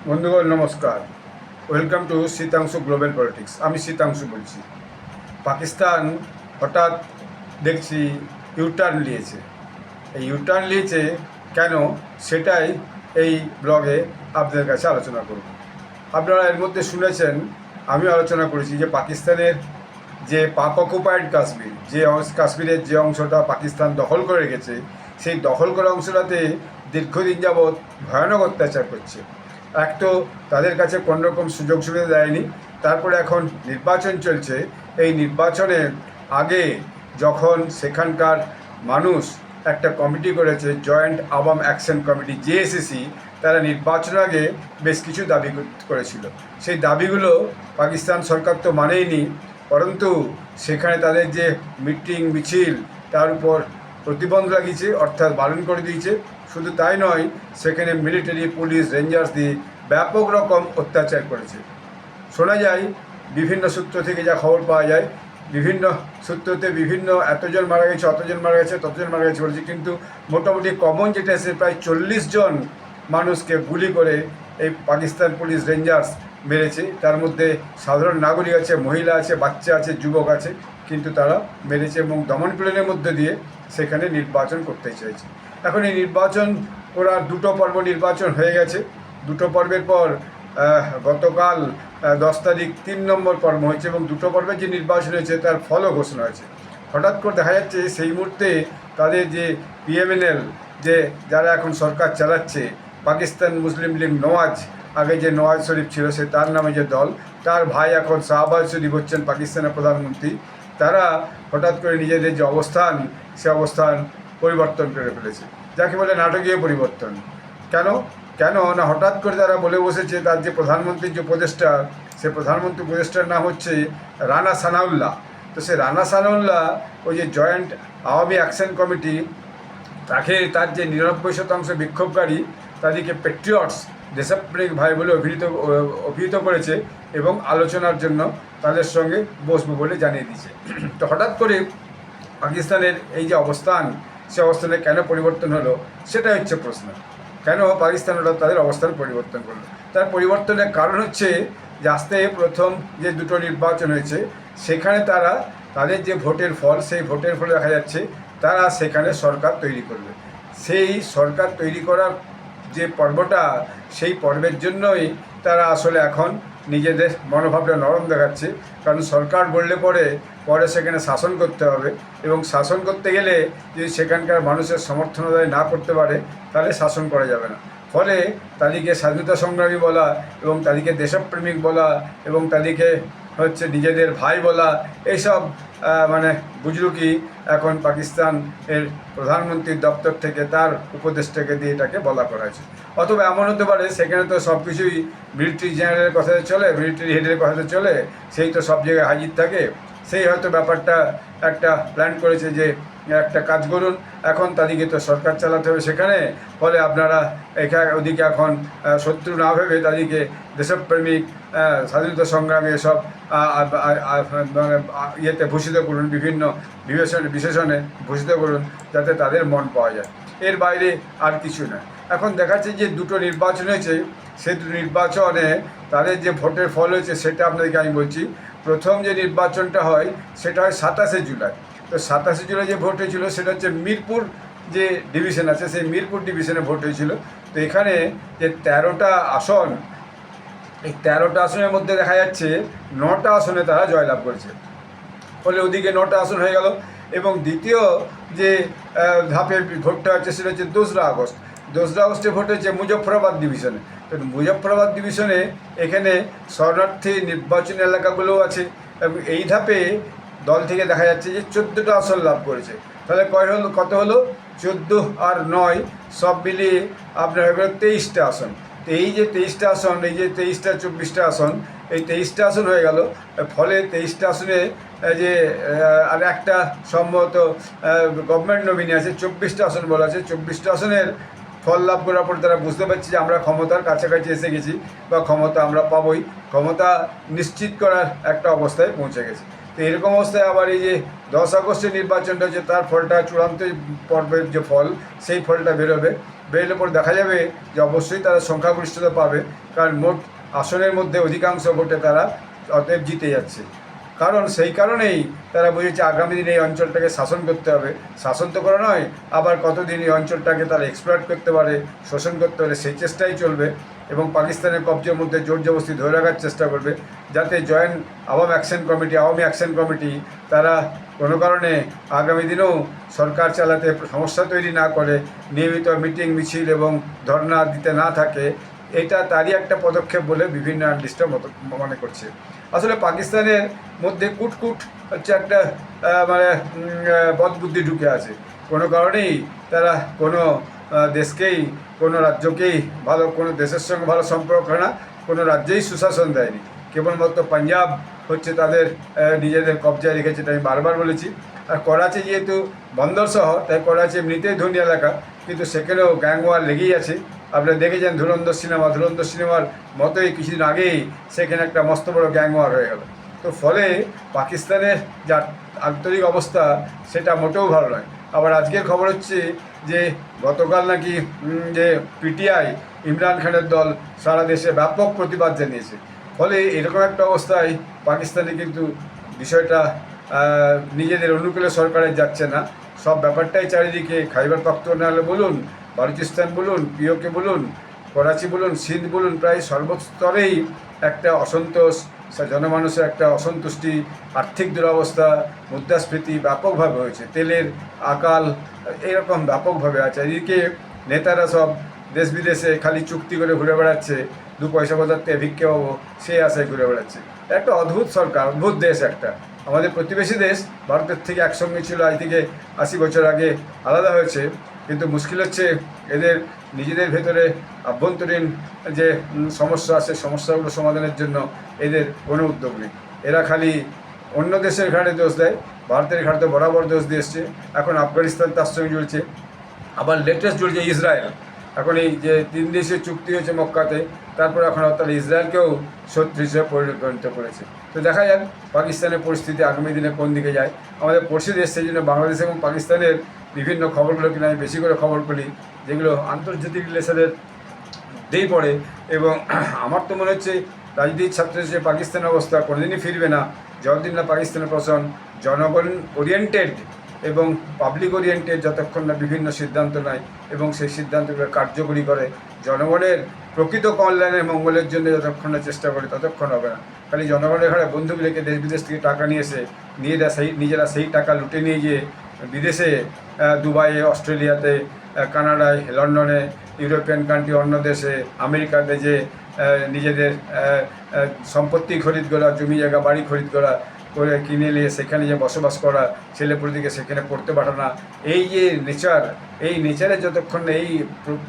বন্ধুগণ নমস্কার, welcome to Sitanshu global politics. আমি শীতাংশু বলছি। পাকিস্তান হঠাৎ দেখছি ইউটার্ন নিয়েছে। এই ইউটার্ন নিয়েছে কেন, সেটাই এই ব্লগে আপনাদের কাছে আলোচনা করব। আপনারা এর মধ্যে শুনেছেন, আমিও আলোচনা করেছি যে পাকিস্তানের যে পাক অকুপাইড কাশ্মীর, যে কাশ্মীরের যে অংশটা পাকিস্তান দখল করে রেখেছে, সেই দখল করা অংশটাতে দীর্ঘদিন যাবৎ ভয়ানক অত্যাচার করছে। এক তো তাদের কাছে কোনো রকম সুযোগ সুবিধা দেয়নি, তারপরে এখন নির্বাচন চলছে। এই নির্বাচনের আগে যখন সেখানকার মানুষ একটা কমিটি করেছে, জয়েন্ট আওয়াম অ্যাকশন কমিটি জেএসিসি, তারা নির্বাচনের আগে বেশ কিছু দাবি করেছিল। সেই দাবিগুলো পাকিস্তান সরকার তো মানেইনি, পরন্তু সেখানে তাদের যে মিটিং মিছিল তার উপর প্রতিবন্ধ লাগিয়েছে, অর্থাৎ বারণ করে দিয়েছে। শুধু তাই নয়, সেখানে মিলিটারি, পুলিশ, রেঞ্জার্স দিয়ে ব্যাপক রকম অত্যাচার করেছে। শোনা যায়, বিভিন্ন সূত্র থেকে যা খবর পাওয়া যায়, বিভিন্ন সূত্রতে বিভিন্ন এতজন মারা গেছে, অতজন মারা গেছে, ততজন মারা গেছে বলেছে, কিন্তু মোটামুটি কমন যেটা এসে প্রায় 40 জন মানুষকে গুলি করে এই পাকিস্তান পুলিশ রেঞ্জার্স মেরেছে। তার মধ্যে সাধারণ নাগরিক আছে, মহিলা আছে, বাচ্চা আছে, যুবক আছে, কিন্তু তারা মেরেছে এবং দমনপীড়নের মধ্যে দিয়ে সেখানে নির্বাচন করতে চাইছে। এখন এই নির্বাচন করার দুটো পর্ব নির্বাচন হয়ে গেছে। দুটো পর্বের পর গতকাল 10 তারিখ 3 নম্বর পর্ব হয়েছে এবং দুটো পর্বের যে নির্বাচন হয়েছে তার ফলও ঘোষণা হয়েছে। হঠাৎ করে দেখা যাচ্ছে সেই মুহূর্তে তাদের যে পিএমএনএল, যে যারা এখন সরকার চালাচ্ছে, পাকিস্তান মুসলিম লীগ নওয়াজ, আগে যে নওয়াজ শরীফ ছিল সে তার নামে যে দল, তার ভাই এখন শাহবাজ শরীফ হচ্ছেন পাকিস্তানের প্রধানমন্ত্রী। তারা হঠাৎ করে নিজেদের যে অবস্থান, সে অবস্থান পরিবর্তন করে ফেলেছে, যাকে বলে নাটকীয় পরিবর্তন। কেন কেন না, হঠাৎ করে তারা বলে বসেছে তার যে প্রধানমন্ত্রীর যে উপদেষ্টা, সে প্রধানমন্ত্রী উপদেষ্টার নাম হচ্ছে রানা সানাউল্লাহ। তো সে রানা সানাউল্লাহ ওই যে জয়েন্ট আওয়ামী অ্যাকশন কমিটি, তাকে তার যে 99% বিক্ষোভকারী তাদেরকে পেট্রিয়টস, দেশপ্রেমিক ভাই বলে অভিহিত করেছে এবং আলোচনার জন্য তাদের সঙ্গে বসবো বলে জানিয়ে দিয়েছে। তো হঠাৎ করে পাকিস্তানের এই যে অবস্থান, সে অবস্থানে কেন পরিবর্তন হলো, সেটা হচ্ছে প্রশ্ন। কেন পাকিস্তান ওরা তাদের অবস্থান পরিবর্তন করলো? তার পরিবর্তনের কারণ হচ্ছে যে আস্তে প্রথম যে দুটো নির্বাচন হয়েছে, সেখানে তারা তাদের যে ভোটের ফল, সেই ভোটের ফলে দেখা যাচ্ছে তারা সেখানে সরকার তৈরি করবে। সেই সরকার তৈরি করার যে পর্বটা, সেই পর্বের জন্যই তারা আসলে এখন নিজেদের মনোভাবটা নরম দেখাচ্ছে। কারণ সরকার বললে পরে সেখানে শাসন করতে হবে, এবং শাসন করতে গেলে যদি সেখানকার মানুষের সমর্থন আদায় না করতে পারে, তাহলে শাসন করা যাবে না। ফলে তাদেরকে স্বাধীনতা সংগ্রামী বলা এবং তাদেরকে দেশপ্রেমিক বলা এবং তাদেরকে হচ্ছে নিজেদের ভাই বলা, এইসব মানে বুজরুকি এখন পাকিস্তান এর প্রধানমন্ত্রীর দপ্তর থেকে তার উপদেষ্টাকে দিয়ে এটাকে বলা করা হয়েছে। অথবা এমন হতে পারে সেখানে তো সব কিছুই মিলিটারি জেনারেলের কথাতে চলে, মিলিটারি হেডের কথাতে চলে, সেই তো সব জায়গায় হাজির থাকে। সেই হয়তো ব্যাপারটা একটা প্ল্যান করেছে যে একটা কাজ করুন, এখন তাদেরকে তো সরকার চালাতে হবে সেখানে, ফলে আপনারা ওদিকে এখন শত্রু না ভেবে তাদেরকে দেশপ্রেমিক, স্বাধীনতা সংগ্রামী এসব মানে ইয়েতে ভূষিত করুন, বিভিন্ন বিশেষণে ভূষিত করুন, যাতে তাদের মন পাওয়া যায়। এর বাইরে আর কিছু না। এখন দেখাচ্ছে যে দুটো নির্বাচন হয়েছে, সেই দুটো নির্বাচনে তাদের যে ভোটের ফল হয়েছে সেটা আপনাদেরকে আমি বলছি। প্রথম যে নির্বাচনটা হয় সেটা হয় 27শে জুলাই। তো 27শে জুলাই যে ভোট হয়েছিল সেটা হচ্ছে মিরপুর যে ডিভিশন আছে, সেই মিরপুর ডিভিশনে ভোট হয়েছিল। তো এখানে যে 13টা আসন, এই 13টা আসনের মধ্যে দেখা যাচ্ছে 9টা আসনে তারা জয়লাভ করেছে। ফলে ওদিকে 9টা আসন হয়ে গেল। এবং দ্বিতীয় যে ধাপে ভোটটা হচ্ছে সেটা হচ্ছে 2রা আগস্ট। 2রা আগস্টে ভোট হচ্ছে মুজফ্ফরাবাদ ডিভিশনে। তো মুজফ্ফরাবাদ ডিভিশনে এখানে শরণার্থী নির্বাচনী এলাকাগুলোও আছে, এবং এই ধাপে দল থেকে দেখা যাচ্ছে যে 14টা আসন লাভ করেছে। তাহলে কত হলো? 14 আর 9 সব মিলিয়ে আপনার হয়ে গেল 23টা আসন। তো এই যে 23টা আসন, এই যে 23টা 24টা আসন, এই 23টা আসন হয়ে গেল। ফলে 23টা আসনে যে আর একটা সম্ভবত গভর্নমেন্ট নমিনি আছে, 24টা আসন বলা আছে। 24টা আসনের ফল লাভ করার পর তারা বুঝতে পারছে যে আমরা ক্ষমতার কাছাকাছি এসে গেছি, বা ক্ষমতা আমরা পাবোই, ক্ষমতা নিশ্চিত করার একটা অবস্থায় পৌঁছে গেছে। তো এরকম অবস্থায় আবার এই যে 10 আগস্টের নির্বাচনটা হচ্ছে, তার ফলটা চূড়ান্ত পর্বের যে ফল, সেই ফলটা বেরোলে পর দেখা যাবে যে অবশ্যই তারা সংখ্যাগরিষ্ঠতা পাবে, কারণ মোট আসনের মধ্যে অধিকাংশ ভোটে তারা অতএব জিতে যাচ্ছে। কারণ সেই কারণেই তারা বুঝেছে আগামী দিনে এই অঞ্চলটাকে শাসন করতে হবে। শাসন তো করা নয়, আবার কতদিন এই অঞ্চলটাকে তারা এক্সপ্লয়েট করতে পারে, শোষণ করতে পারে, সেই চেষ্টাই চলবে। এবং পাকিস্তানের কবজার মধ্যে জোর জবরদস্তি ধরে রাখার চেষ্টা করবে, যাতে জয়েন্ট আওয়ামী অ্যাকশন কমিটি তারা কোনো কারণে আগামী দিনেও সরকার চালাতে সমস্যা তৈরি না করে, নিয়মিত মিটিং মিছিল এবং ধর্ণা দিতে না থাকে। এটা তারই একটা পদক্ষেপ বলে বিভিন্ন অ্যানালিস্টরা মনে করছে। আসলে পাকিস্তানের মধ্যে কুটকুট হচ্ছে একটা মানে বদবুদ্ধি ঢুকে আছে। কোনো কারণেই তারা কোনো দেশকেই, কোনো রাজ্যকেই কোনো দেশের সঙ্গে ভালো সম্পর্ক না, কোনো রাজ্যেই সুশাসন দেয়নি। কেবলমাত্র পাঞ্জাব হচ্ছে তাদের নিজেদের কবজায় রেখেছে, এটা আমি বারবার বলেছি। আর করাচি যেহেতু বন্দর শহর, তাই করাচি এমনিতেই ধনী এলাকা, কিন্তু সেখানেও গ্যাং ওয়ার লেগেই আছে। আপনারা দেখেছেন ধুরন্ধর সিনেমার মতোই কিছুদিন আগেই সেখানে একটা মস্ত বড় গ্যাং ওয়ার হয়ে গেল। তো ফলে পাকিস্তানের যা আন্তরিক অবস্থা, সেটা মোটেও ভালো নয়। আবার আজকের খবর হচ্ছে যে গতকাল নাকি যে পিটিআই, ইমরান খানের দল, সারা দেশে ব্যাপক প্রতিবাদ জানিয়েছে। ফলে এরকম একটা অবস্থায় পাকিস্তানে কিন্তু বিষয়টা নিজেদের অনুকূলে সরকারের যাচ্ছে না। সব ব্যাপারটাই চারিদিকে, খাইবার পাখতুনখোয়া বলুন, বালুচিস্তান বলুন, পিওকে বলুন, করাচি বলুন, সিন্ধ বলুন, প্রায় সর্বস্তরেই একটা অসন্তোষ, জনমানুষের একটা অসন্তুষ্টি, আর্থিক দুরবস্থা, মুদ্রাস্ফীতি ব্যাপকভাবে হয়েছে, তেলের আকাল এরকম ব্যাপকভাবে আছে। এদিকে নেতারা সব দেশ বিদেশে খালি চুক্তি করে ঘুরে বেড়াচ্ছে, 2 পয়সা বাজারতে ভিক্ষে পাবো, সেই আশায় ঘুরে বেড়াচ্ছে। একটা অদ্ভুত সরকার, অদ্ভুত দেশ একটা। আমাদের প্রতিবেশী দেশ, ভারতের থেকে একসঙ্গে ছিল, আজ থেকে 80 বছর আগে আলাদা হয়েছে। কিন্তু মুশকিল হচ্ছে এদের নিজেদের ভেতরে আভ্যন্তরীণ যে সমস্যা আছে, সমস্যাগুলো সমাধানের জন্য এদের কোনো উদ্যোগ নেই। এরা খালি অন্য দেশের ঘাড়ে দোষ দেয়, ভারতের ঘাড়ে তো বরাবর দোষ দিয়ে এসছে। এখন আফগানিস্তান তার সঙ্গে জুড়ছে, আবার লেটেস্ট জুড়ছে ইসরায়েল। এখন এই যে 3 দেশের চুক্তি হয়েছে মক্কাতে, তারপর এখন তারা ইসরায়েলকেও শত্রু হিসেবে পরিণত করেছে। তো দেখা যাক পাকিস্তানের পরিস্থিতি আগামী দিনে কোন দিকে যায়। আমাদের পড়শি দেশ, সেই জন্য বাংলাদেশ এবং পাকিস্তানের বিভিন্ন খবরগুলো কিনা আমি বেশি করে খবর করি, যেগুলো আন্তর্জাতিক রিলেশনের দিয়েই পড়ে। এবং আমার তো মনে হচ্ছে রাজনীতির ছাত্র হিসেবে পাকিস্তানের অবস্থা কোনোদিনই ফিরবে না, যতদিন না পাকিস্তানের প্রশাসন জনগণ ওরিয়েন্টেড এবং পাবলিক ওরিয়েন্টেড যতক্ষণ না বিভিন্ন সিদ্ধান্ত নেয় এবং সেই সিদ্ধান্তগুলো কার্যকরী করে, জনগণের প্রকৃত কল্যাণের মঙ্গলের জন্য যতক্ষণ না চেষ্টা করে, ততক্ষণ হবে না। খালি জনগণের ঘরে বন্দুক রেখে দেশ বিদেশ থেকে টাকা নিজেরা সেই টাকা লুটে নিয়ে গিয়ে বিদেশে, দুবাইয়ে, অস্ট্রেলিয়াতে, কানাডায়, লন্ডনে, ইউরোপিয়ান কান্ট্রি, অন্য দেশে, আমেরিকাতে যে নিজেদের সম্পত্তি খরিদ করা, জমি জায়গা বাড়ি খরিদ করা করে কিনে নিয়ে সেখানে যে বসবাস করা, ছেলেপুলেদিকে সেখানে পড়তে পাঠানো, এই যে এই নেচারের যতক্ষণ না, এই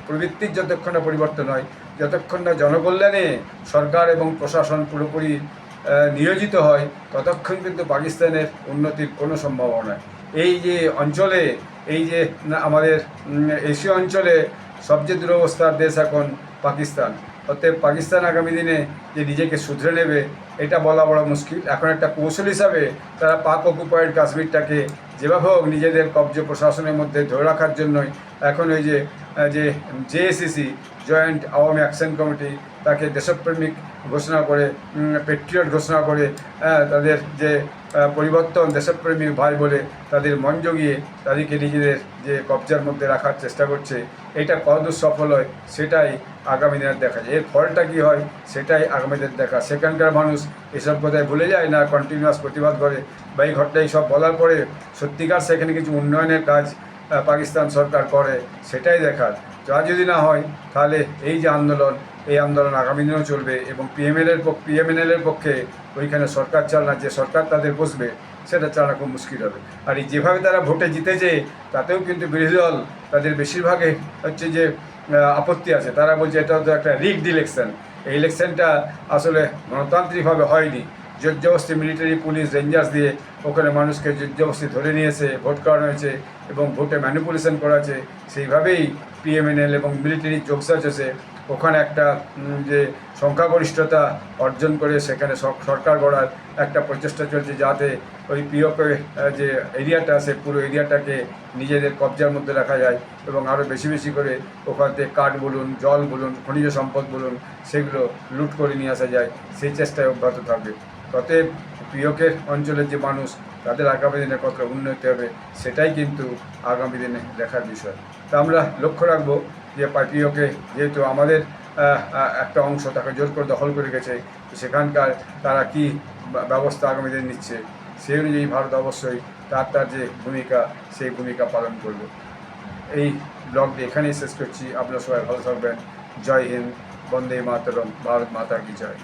প্রবৃত্তির যতক্ষণ না পরিবর্তন হয়, যতক্ষণ না জনকল্যাণে সরকার এবং প্রশাসন পুরোপুরি নিয়োজিত হয়, ততক্ষণ কিন্তু পাকিস্তানের উন্নতির কোনো সম্ভাবনা নয়। এই যে অঞ্চলে, এই যে আমাদের এশীয় অঞ্চলে সবচেয়ে দুরবস্থার দেশ এখন পাকিস্তান। অতএব পাকিস্তান আগামী দিনে যে নিজেকে শুধরে নেবে, এটা বলা বড় মুশকিল। এখন একটা কৌশল হিসাবে তারা পাক অকুপায়েড কাশ্মীরটাকে যেভাবে হোক নিজেদের কব্জ প্রশাসনের মধ্যে ধরে রাখার জন্যই এখন ওই যে জেএসিসি, জয়েন্ট আওয়ামী অ্যাকশন কমিটি, তাকে দেশপ্রেমিক ঘোষণা করে, পেট্রিয়ট ঘোষণা করে, তাদের যে পরিবর্তন, দেশপ্রেমিক ভাই বলে তাদের মন জগিয়ে তাদেরকে নিজেদের যে কবজার মধ্যে রাখার চেষ্টা করছে, এটা কতদূর সফল হয় সেটাই আগামী দিনের দেখা যায়। এর ফলটা কী হয় সেটাই আগামী দিনের দেখা। সেখানকার মানুষ এসব কথায় ভুলে যায় না, কন্টিনিউয়াস প্রতিবাদ করে, বা এই ঘটনায় সব বলার পরে সত্যিকার সেখানে কিছু উন্নয়নের কাজ পাকিস্তান সরকার করে, সেটাই দেখার। যা যদি না হয়, তাহলে এই যে এই আন্দোলন আগামী দিনেও চলবে এবং পিএমএনএলের পক্ষে ওইখানে সরকার চালানো, যে সরকার তাদের বসবে, সেটা চালানো খুব মুশকিল হবে। আর এই যেভাবে তারা ভোটে জিতেছে, তাতেও কিন্তু বিরোধী দল তাদের বেশিরভাগে হচ্ছে যে আপত্তি আছে। তারা বলছে এটা তো একটা রিগড ইলেকশন, এই ইলেকশনটা আসলে গণতান্ত্রিকভাবে হয়নি, জোরজবস্তি মিলিটারি, পুলিশ, রেঞ্জার্স দিয়ে ওখানে মানুষকে জবরদস্তি ধরে নিয়েছে, ভোট করানো হয়েছে এবং ভোটে ম্যানিপুলেশন করা হয়েছে। সেইভাবেই পিএমএনএল এবং মিলিটারি যোগসাজ আছে ওখানে একটা যে সংখ্যাগরিষ্ঠতা অর্জন করে সেখানে সরকার গড়ার একটা প্রচেষ্টা চলছে, যাতে ওই পিওকে যে এরিয়াটা আছে পুরো এরিয়াটাকে নিজেদের কবজার মধ্যে রাখা যায় এবং আরও বেশি বেশি করে ওখান থেকে কাঠ বলুন, জল বলুন, খনিজ সম্পদ বলুন, সেগুলো লুট করে নিয়ে আসা যায়। সেই চেষ্টায় অব্যাহত থাকবে। অতএব পিওকের অঞ্চলের যে মানুষ, তাদের আগামী দিনে কতটা উন্নতি হবে সেটাই কিন্তু আগামী দিনে দেখার বিষয়। তা আমরা লক্ষ্য রাখবো যে পিওকে যেহেতু আমাদের একটা অংশ তাকে জোর করে দখল করে গেছে, সেখানকার তারা কি ব্যবস্থা আগামী দিনে নিচ্ছে সেই অনুযায়ী ভারত অবশ্যই তার যে ভূমিকা সেই ভূমিকা পালন করবে। এই ব্লগটি এখানেই শেষ করছি। আপনারা সবাই ভালো থাকবেন। জয় হিন্দ, বন্দে মাতরম, ভারত মাতা কি জয়।